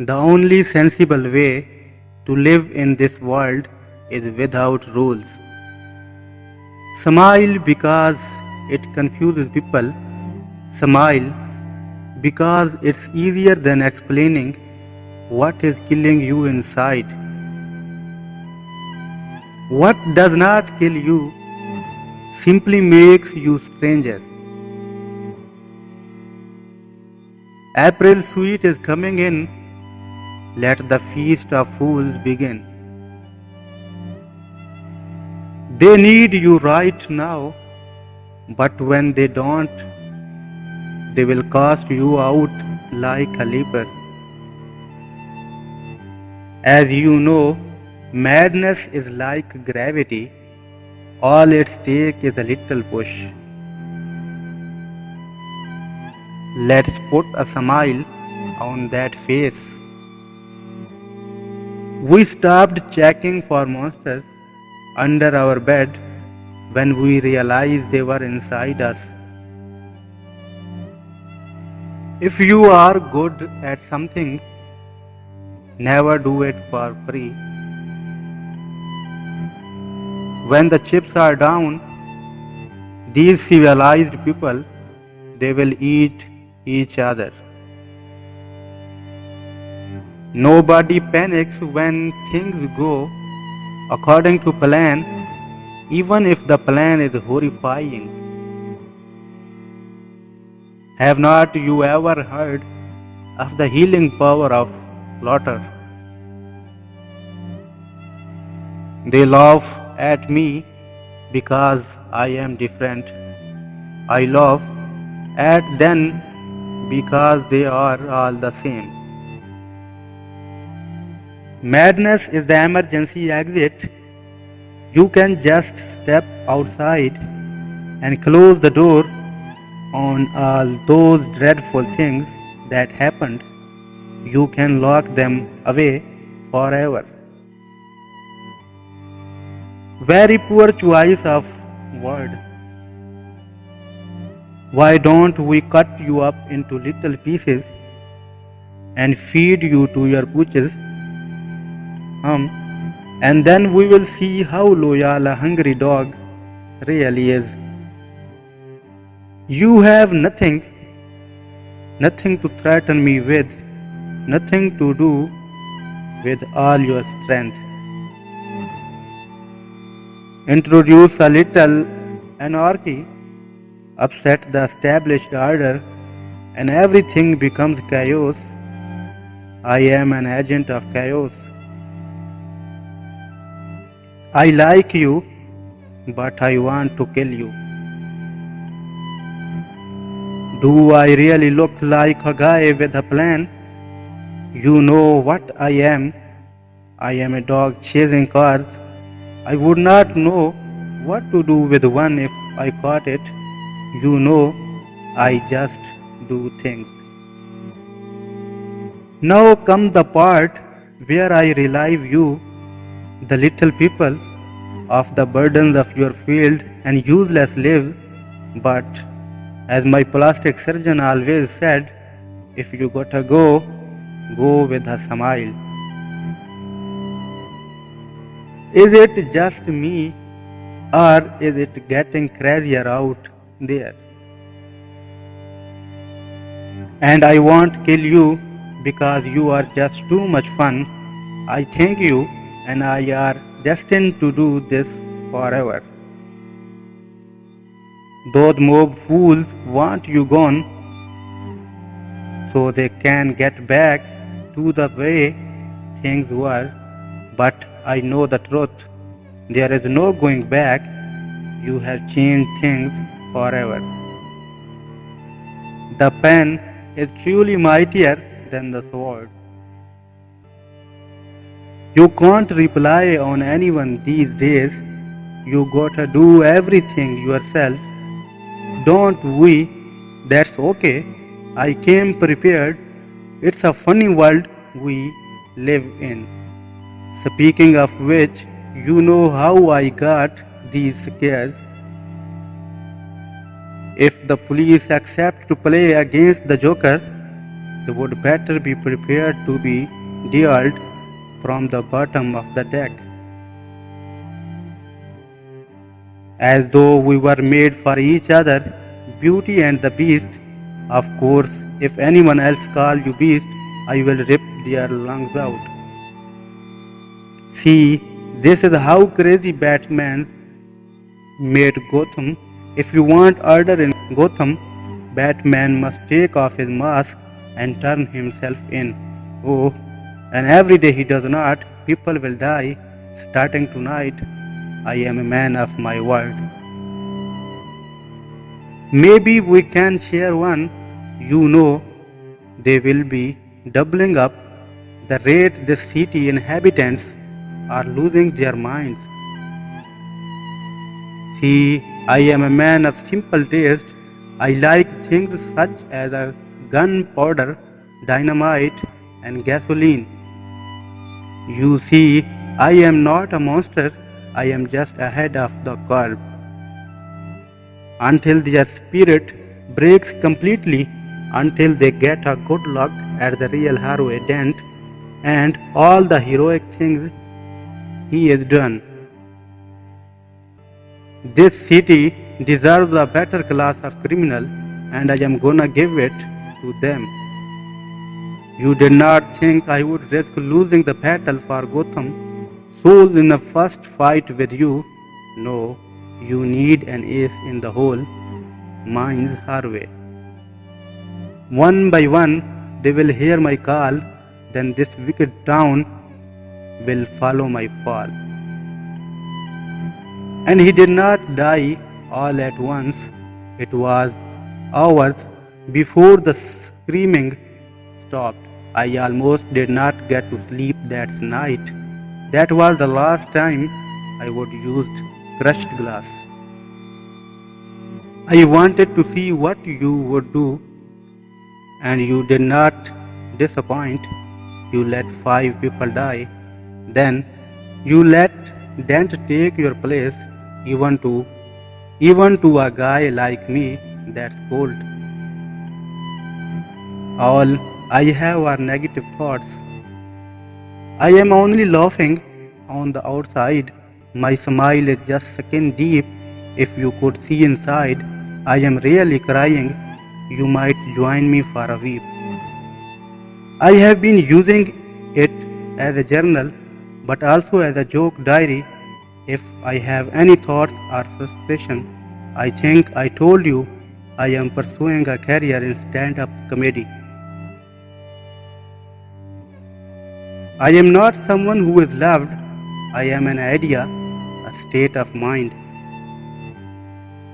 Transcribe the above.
The only sensible way to live in this world is without rules. Smile because it confuses people. Smile because it's easier than explaining what is killing you inside. What does not kill you simply makes you stranger. April sweet is coming in. Let the feast of fools begin. They need you right now, but when they don't, they will cast you out like a leper. As you know, madness is like gravity. All its takes is a little push. Let's put a smile on that face. We stopped checking for monsters under our bed when we realized they were inside us. If you are good at something, never do it for free. When the chips are down, these civilized people, they will eat each other. Nobody panics when things go according to plan, even if the plan is horrifying. Have not you ever heard of the healing power of laughter? They laugh at me because I am different. I laugh at them because they are all the same. Madness is the emergency exit. You can just step outside and close the door on all those dreadful things that happened. You can lock them away forever. Very poor choice of words. Why don't we cut you up into little pieces and feed you to your pooches? And then we will see how loyal a hungry dog really is. You have nothing to threaten me with, nothing to do with all your strength. Introduce a little anarchy, upset the established order, and everything becomes chaos. I am an agent of chaos. I like you, but I want to kill you. Do I really look like a guy with a plan? You know what I am. I am a dog chasing cars. I would not know what to do with one if I caught it. You know, I just do things. Now comes the part where I relieve you, the little people, of the burdens of your field and useless lives. But as my plastic surgeon always said, if you gotta go, go with a smile. Is it just me, or is it getting crazier out there? And I won't kill you because you are just too much fun. I thank you, and I are destined to do this forever. Those mob fools want you gone so they can get back to the way things were. But I know the truth. There is no going back. You have changed things forever. The pen is truly mightier than the sword. You can't rely on anyone these days. You gotta do everything yourself. Don't we? That's okay. I came prepared. It's a funny world we live in. Speaking of which, you know how I got these scares. If the police accept to play against the Joker, they would better be prepared to be dealt from the bottom of the deck. As though we were made for each other, Beauty and the Beast. Of course, if anyone else call you beast, I will rip their lungs out. See, this is how crazy Batman made Gotham. If you want order in Gotham, Batman must take off his mask and turn himself in. Oh, and every day he does not, people will die. Starting tonight, I am a man of my word. Maybe we can share one. You know, they will be doubling up the rate the city inhabitants are losing their minds. See, I am a man of simple taste. I like things such as a gunpowder, dynamite, and gasoline. You see, I am not a monster. I am just ahead of the curve. Until their spirit breaks completely, until they get a good look at the real hero Dent and all the heroic things he has done. This city deserves a better class of criminal, and I am gonna give it to them. You did not think I would risk losing the battle for Gotham Souls in the first fight with you. No, you need an ace in the hole. Mine's Harvey. One by one, they will hear my call, then this wicked town will follow my fall. And he did not die all at once. It was hours before the screaming stopped. I almost did not get to sleep that night. That was the last time I would use crushed glass. I wanted to see what you would do, and you did not disappoint. You let 5 people die. Then you let Dent take your place, even to a guy like me. That's cold. All I have are negative thoughts. I am only laughing on the outside. My smile is just skin deep. If you could see inside, I am really crying. You might join me for a weep. I have been using it as a journal, but also as a joke diary. If I have any thoughts or frustration, I think I told you I am pursuing a career in stand-up comedy. I am not someone who is loved. I am an idea, a state of mind.